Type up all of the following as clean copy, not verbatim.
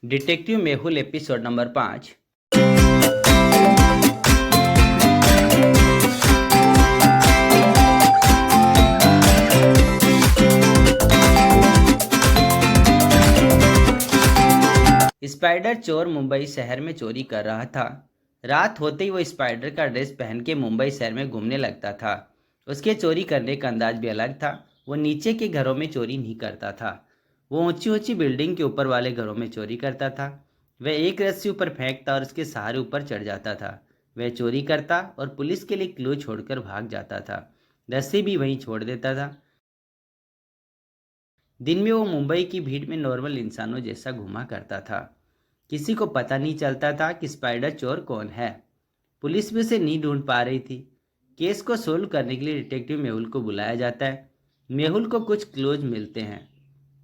Detective Mehul episode number 5। Spider चोर मुंबई शहर में चोरी कर रहा था। रात होते ही वो स्पाइडर का ड्रेस पहन के मुंबई शहर में घूमने लगता था। उसके चोरी करने का अंदाज भी अलग था। वो नीचे के घरों में चोरी नहीं करता था, वो ऊंची ऊंची बिल्डिंग के ऊपर वाले घरों में चोरी करता था। वह एक रस्सी ऊपर फेंकता और उसके सहारे ऊपर चढ़ जाता था। वह चोरी करता और पुलिस के लिए क्लू छोड़कर भाग जाता था। रस्सी भी वहीं छोड़ देता था। दिन में वो मुंबई की भीड़ में नॉर्मल इंसानों जैसा घूमा करता था। किसी को पता नहीं चलता था कि स्पाइडर चोर कौन है। पुलिस भी उसे नहीं ढूंढ पा रही थी। केस को सोल्व करने के लिए डिटेक्टिव मेहुल को बुलाया जाता है। मेहुल को कुछ क्लूज मिलते हैं।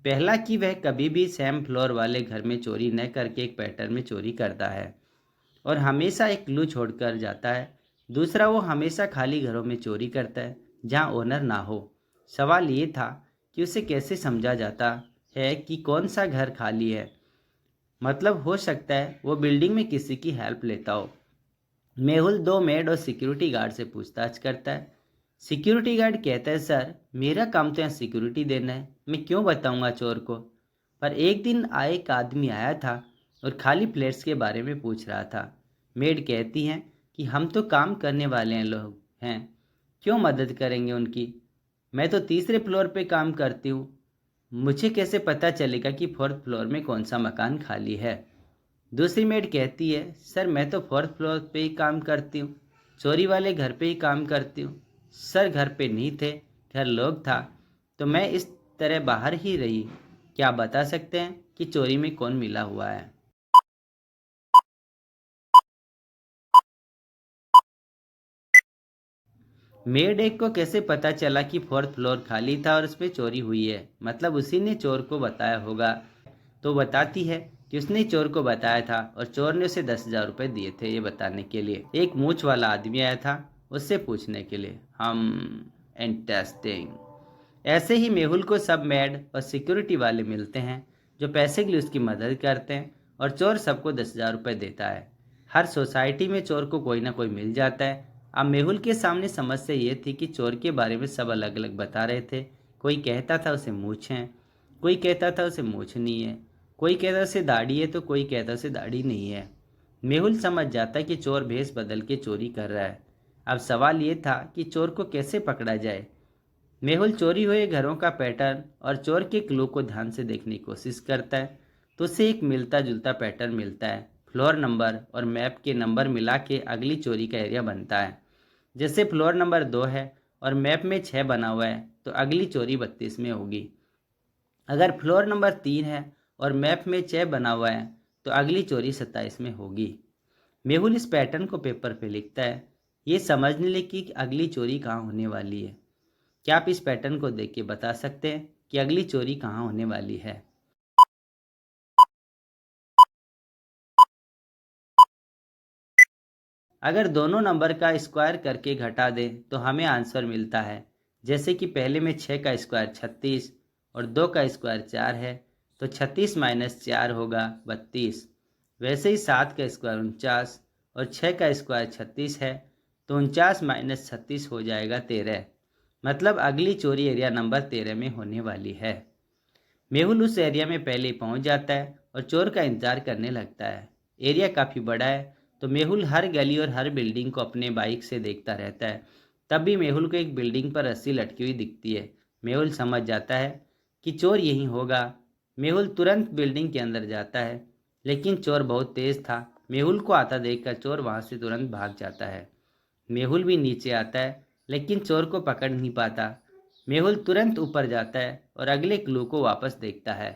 पहला कि वह कभी भी सेम फ्लोर वाले घर में चोरी न करके एक पैटर्न में चोरी करता है और हमेशा एक क्लू छोड़कर जाता है। दूसरा, वो हमेशा खाली घरों में चोरी करता है जहां ओनर ना हो। सवाल ये था कि उसे कैसे समझा जाता है कि कौन सा घर खाली है। मतलब हो सकता है वो बिल्डिंग में किसी की हेल्प लेता हो। मेहुल दो मेड और सिक्योरिटी गार्ड से पूछताछ करता है। सिक्योरिटी गार्ड कहता है, सर मेरा काम तो यहाँ सिक्योरिटी देना है, मैं क्यों बताऊंगा चोर को। पर एक दिन एक आदमी आया था और खाली प्लेट्स के बारे में पूछ रहा था। मेड कहती हैं कि हम तो काम करने वाले हैं, लोग हैं, क्यों मदद करेंगे उनकी। मैं तो तीसरे फ्लोर पे काम करती हूँ, मुझे कैसे पता चलेगा कि फोर्थ फ्लोर में कौन सा मकान खाली है। दूसरी मेड कहती है, सर मैं तो फोर्थ फ्लोर पे ही काम करती हूँ, चोरी वाले घर पे ही काम करती हूँ। सर घर पे नहीं थे, घर लोग था, तो मैं इस तरह बाहर ही रही। क्या आप बता सकते हैं कि चोरी में कौन मिला हुआ है। मेड एक को कैसे पता चला कि फोर्थ फ्लोर खाली था और उसमें चोरी हुई है। मतलब उसी ने चोर को बताया होगा। तो बताती है कि उसने चोर को बताया था और चोर ने उसे 10,000 रुपये दिए थे ये बताने के लिए। एक मूछ वाला आदमी आया था उससे पूछने के लिए। हम इंटरेस्टिंग। ऐसे ही मेहुल को सब मेड और सिक्योरिटी वाले मिलते हैं जो पैसे के लिए उसकी मदद करते हैं और चोर सबको 10,000 रुपये देता है। हर सोसाइटी में चोर को कोई ना कोई मिल जाता है। अब मेहुल के सामने समस्या ये थी कि चोर के बारे में सब अलग अलग बता रहे थे। कोई कहता था उसे मूछ है, कोई कहता था उसे मूछ नहीं है, कोई कहता उसे दाढ़ी है तो कोई कहता उसे दाढ़ी नहीं है। मेहुल समझ जाता कि चोर भेष बदल के चोरी कर रहा है। अब सवाल ये था कि चोर को कैसे पकड़ा जाए। मेहुल चोरी हुए घरों का पैटर्न और चोर के क्लू को ध्यान से देखने की कोशिश करता है तो उसे एक मिलता जुलता पैटर्न मिलता है। फ्लोर नंबर और मैप के नंबर मिला के अगली चोरी का एरिया बनता है। जैसे फ्लोर नंबर 2 है और मैप में 6 बना हुआ है तो अगली चोरी 32 में होगी। अगर फ्लोर नंबर 3 है और मैप में 6 बना हुआ है तो अगली चोरी 27 में होगी। मेहुल इस पैटर्न को पेपर पे लिखता है, ये समझने लिए कि अगली चोरी कहाँ होने वाली है। क्या आप इस पैटर्न को देख के बता सकते हैं कि अगली चोरी कहाँ होने वाली है। अगर दोनों नंबर का स्क्वायर करके घटा दें तो हमें आंसर मिलता है। जैसे कि पहले में 6 का स्क्वायर 36 और 2 का स्क्वायर 4 है तो 36 माइनस 4 होगा 32। वैसे ही 7 का स्क्वायर 49 और 6 का स्क्वायर 36 है तो 49 माइनस 36 हो जाएगा 13। मतलब अगली चोरी एरिया नंबर 13 में होने वाली है। मेहुल उस एरिया में पहले ही पहुंच जाता है और चोर का इंतजार करने लगता है। एरिया काफ़ी बड़ा है तो मेहुल हर गली और हर बिल्डिंग को अपने बाइक से देखता रहता है। तब भी मेहुल को एक बिल्डिंग पर रस्सी लटकी हुई दिखती है। मेहुल समझ जाता है कि चोर यहीं होगा। मेहुल तुरंत बिल्डिंग के अंदर जाता है लेकिन चोर बहुत तेज था। मेहुल को आता देखकर चोर वहां से तुरंत भाग जाता है। मेहुल भी नीचे आता है लेकिन चोर को पकड़ नहीं पाता। मेहुल तुरंत ऊपर जाता है और अगले क्लू को वापस देखता है।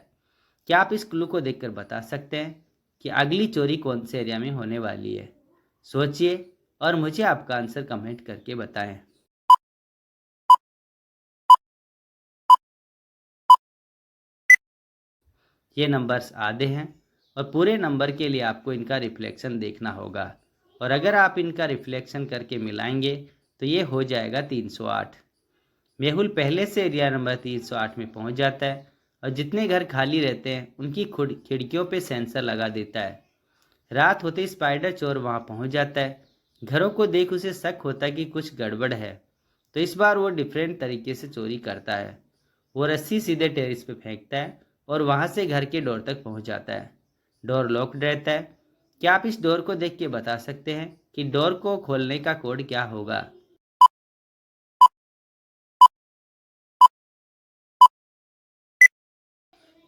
क्या आप इस क्लू को देखकर बता सकते हैं कि अगली चोरी कौन से एरिया में होने वाली है। सोचिए और मुझे आपका आंसर कमेंट करके बताएं। ये नंबर्स आधे हैं और पूरे नंबर के लिए आपको इनका रिफ्लेक्शन देखना होगा और अगर आप इनका रिफ्लेक्शन करके मिलाएंगे तो ये हो जाएगा 308। मेहुल पहले से एरिया नंबर 308 में पहुंच जाता है और जितने घर खाली रहते हैं उनकी खिड़कियों पे सेंसर लगा देता है। रात होते ही स्पाइडर चोर वहां पहुंच जाता है। घरों को देख उसे शक होता है कि कुछ गड़बड़ है, तो इस बार वो डिफरेंट तरीके से चोरी करता है। वो रस्सी सीधे टेरेस पे फेंकता है और वहां से घर के डोर तक पहुंच जाता है। डोर लॉक्ड रहता है। क्या आप इस डोर को देख के बता सकते हैं कि डोर को खोलने का कोड क्या होगा?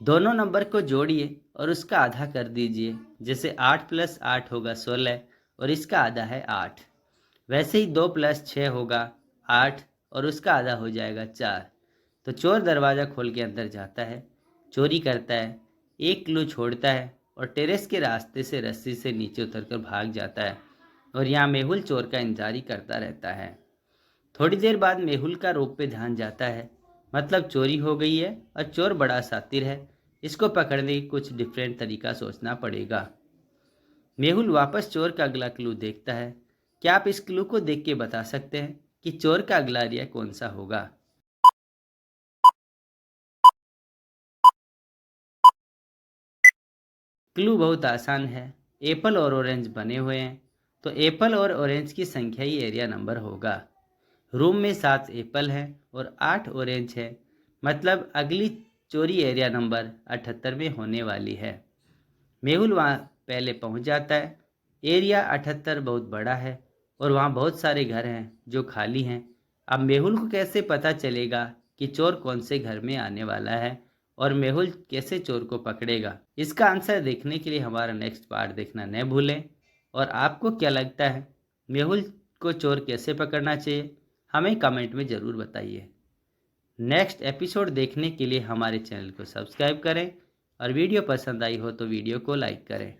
दोनों नंबर को जोड़िए और उसका आधा कर दीजिए। जैसे 8 + 8 होगा 16 और इसका आधा है 8। वैसे ही 2 + 6 होगा 8 और उसका आधा हो जाएगा 4। तो चोर दरवाज़ा खोल के अंदर जाता है, चोरी करता है, एक क्लू छोड़ता है और टेरेस के रास्ते से रस्सी से नीचे उतरकर भाग जाता है। और यहाँ मेहुल चोर का इंतजार ही करता रहता है। थोड़ी देर बाद मेहुल का रोप पे ध्यान जाता है, मतलब चोरी हो गई है और चोर बड़ा शातिर है। इसको पकड़ने की कुछ डिफरेंट तरीका सोचना पड़ेगा। मेहुल वापस चोर का अगला क्लू देखता है। क्या आप इस क्लू को देख के बता सकते हैं कि चोर का अगला एरिया कौन सा होगा? क्लू बहुत आसान है। एप्पल और ऑरेंज बने हुए हैं, तो एप्पल और ऑरेंज की संख्या ही एरिया नंबर होगा। रूम में 7 एप्पल हैं और 8 ऑरेंज है, मतलब अगली चोरी एरिया नंबर 78 में होने वाली है। मेहुल वहाँ पहले पहुँच जाता है। एरिया 78 बहुत बड़ा है और वहाँ बहुत सारे घर हैं जो खाली हैं। अब मेहुल को कैसे पता चलेगा कि चोर कौन से घर में आने वाला है और मेहुल कैसे चोर को पकड़ेगा? इसका आंसर देखने के लिए हमारा नेक्स्ट पार्ट देखना न भूलें। और आपको क्या लगता है, मेहुल को चोर कैसे पकड़ना चाहिए? हमें कमेंट में ज़रूर बताइए। नेक्स्ट एपिसोड देखने के लिए हमारे चैनल को सब्सक्राइब करें और वीडियो पसंद आई हो तो वीडियो को लाइक करें।